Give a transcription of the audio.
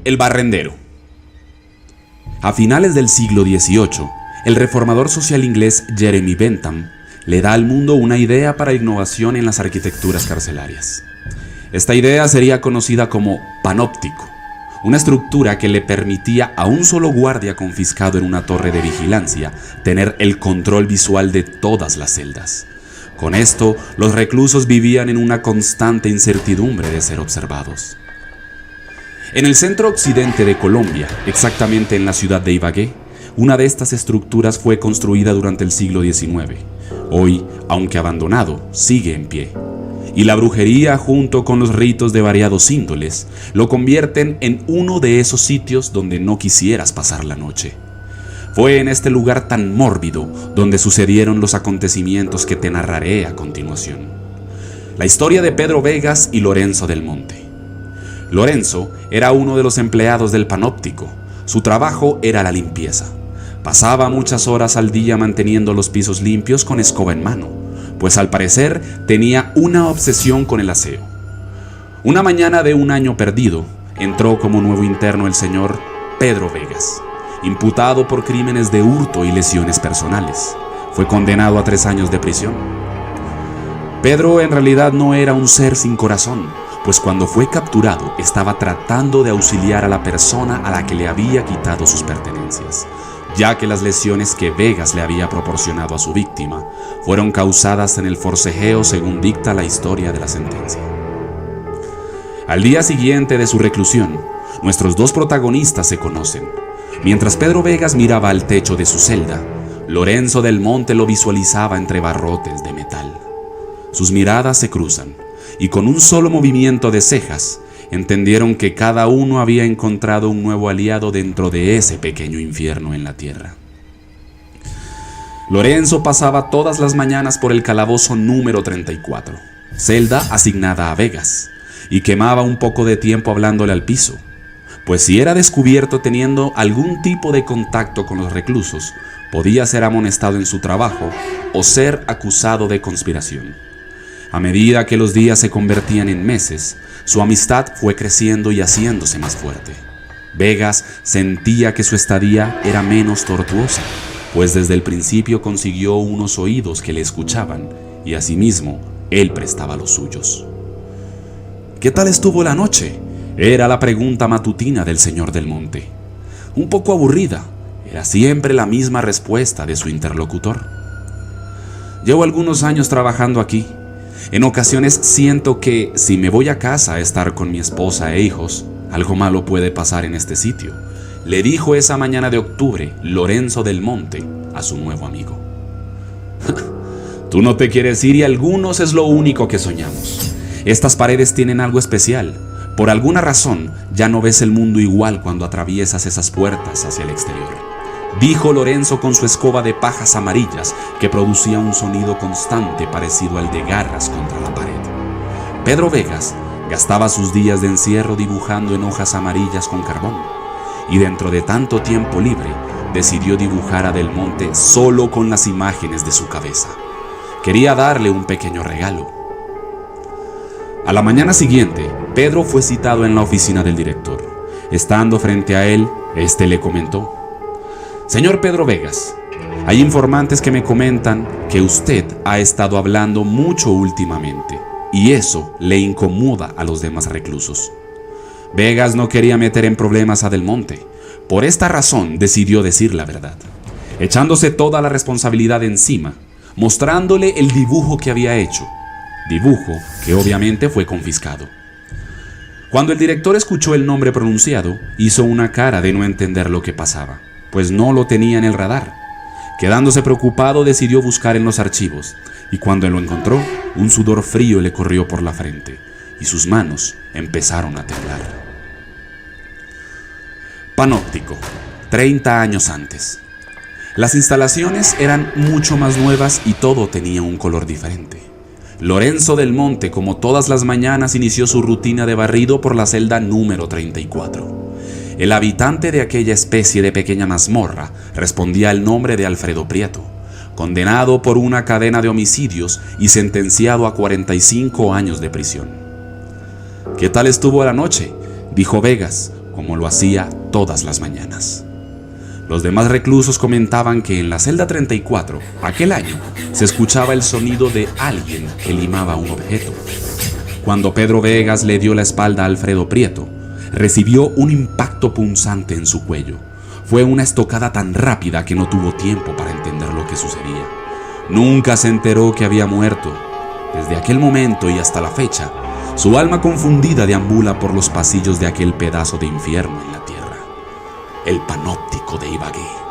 El barrendero. A finales del siglo XVIII, el reformador social inglés Jeremy Bentham le da al mundo una idea para innovación en las arquitecturas carcelarias. Esta idea sería conocida como panóptico, una estructura que le permitía a un solo guardia confiscado en una torre de vigilancia tener el control visual de todas las celdas. Con esto, los reclusos vivían en una constante incertidumbre de ser observados. En el centro occidente de Colombia, exactamente en la ciudad de Ibagué, una de estas estructuras fue construida durante el siglo XIX. Hoy, aunque abandonado, sigue en pie. Y la brujería, junto con los ritos de variados índoles, lo convierten en uno de esos sitios donde no quisieras pasar la noche. Fue en este lugar tan mórbido donde sucedieron los acontecimientos que te narraré a continuación. La historia de Pedro Vegas y Lorenzo del Monte. Lorenzo era uno de los empleados del panóptico. Su trabajo era la limpieza. Pasaba muchas horas al día manteniendo los pisos limpios con escoba en mano, pues al parecer tenía una obsesión con el aseo. Una mañana de un año perdido, entró como nuevo interno el señor Pedro Vegas, imputado por crímenes de hurto y lesiones personales. Fue condenado a 3 años de prisión. Pedro en realidad no era un ser sin corazón, pues cuando fue capturado estaba tratando de auxiliar a la persona a la que le había quitado sus pertenencias, ya que las lesiones que Vegas le había proporcionado a su víctima fueron causadas en el forcejeo según dicta la historia de la sentencia. Al día siguiente de su reclusión, nuestros dos protagonistas se conocen. Mientras Pedro Vegas miraba al techo de su celda, Lorenzo del Monte lo visualizaba entre barrotes de metal. Sus miradas se cruzan, y con un solo movimiento de cejas, entendieron que cada uno había encontrado un nuevo aliado dentro de ese pequeño infierno en la tierra. Lorenzo pasaba todas las mañanas por el calabozo número 34, celda asignada a Vegas, y quemaba un poco de tiempo hablándole al piso, pues si era descubierto teniendo algún tipo de contacto con los reclusos, podía ser amonestado en su trabajo o ser acusado de conspiración. A medida que los días se convertían en meses, su amistad fue creciendo y haciéndose más fuerte. Vegas sentía que su estadía era menos tortuosa, pues desde el principio consiguió unos oídos que le escuchaban y asimismo él prestaba los suyos. ¿Qué tal estuvo la noche?, era la pregunta matutina del señor del Monte. Un poco aburrida, era siempre la misma respuesta de su interlocutor. Llevo algunos años trabajando aquí. En ocasiones siento que si me voy a casa a estar con mi esposa e hijos, algo malo puede pasar en este sitio, le dijo esa mañana de octubre Lorenzo del Monte a su nuevo amigo. Tú no te quieres ir y algunos es lo único que soñamos. Estas paredes tienen algo especial. Por alguna razón ya no ves el mundo igual cuando atraviesas esas puertas hacia el exterior, dijo Lorenzo con su escoba de pajas amarillas que producía un sonido constante parecido al de garras contra la pared. Pedro Vegas gastaba sus días de encierro dibujando en hojas amarillas con carbón, y dentro de tanto tiempo libre decidió dibujar a Del Monte solo con las imágenes de su cabeza. Quería darle un pequeño regalo. A la mañana siguiente, Pedro fue citado en la oficina del director. Estando frente a él, este le comentó: Señor Pedro Vegas, hay informantes que me comentan que usted ha estado hablando mucho últimamente y eso le incomoda a los demás reclusos. Vegas no quería meter en problemas a Del Monte. Por esta razón decidió decir la verdad, echándose toda la responsabilidad encima, mostrándole el dibujo que había hecho. Dibujo que obviamente fue confiscado. Cuando el director escuchó el nombre pronunciado, hizo una cara de no entender lo que pasaba, pues no lo tenía en el radar. Quedándose preocupado, decidió buscar en los archivos, y cuando lo encontró, un sudor frío le corrió por la frente, y sus manos empezaron a temblar. Panóptico, 30 años antes. Las instalaciones eran mucho más nuevas y todo tenía un color diferente. Lorenzo del Monte, como todas las mañanas, inició su rutina de barrido por la celda número 34. El habitante de aquella especie de pequeña mazmorra respondía al nombre de Alfredo Prieto, condenado por una cadena de homicidios y sentenciado a 45 años de prisión. ¿Qué tal estuvo la noche?, dijo Vegas, como lo hacía todas las mañanas. Los demás reclusos comentaban que en la celda 34, aquel año, se escuchaba el sonido de alguien que limaba un objeto. Cuando Pedro Vegas le dio la espalda a Alfredo Prieto, recibió un impacto punzante en su cuello. Fue una estocada tan rápida que no tuvo tiempo para entender lo que sucedía. Nunca se enteró que había muerto. Desde aquel momento y hasta la fecha, su alma confundida deambula por los pasillos de aquel pedazo de infierno en la tierra, el panóptico de Ibagué.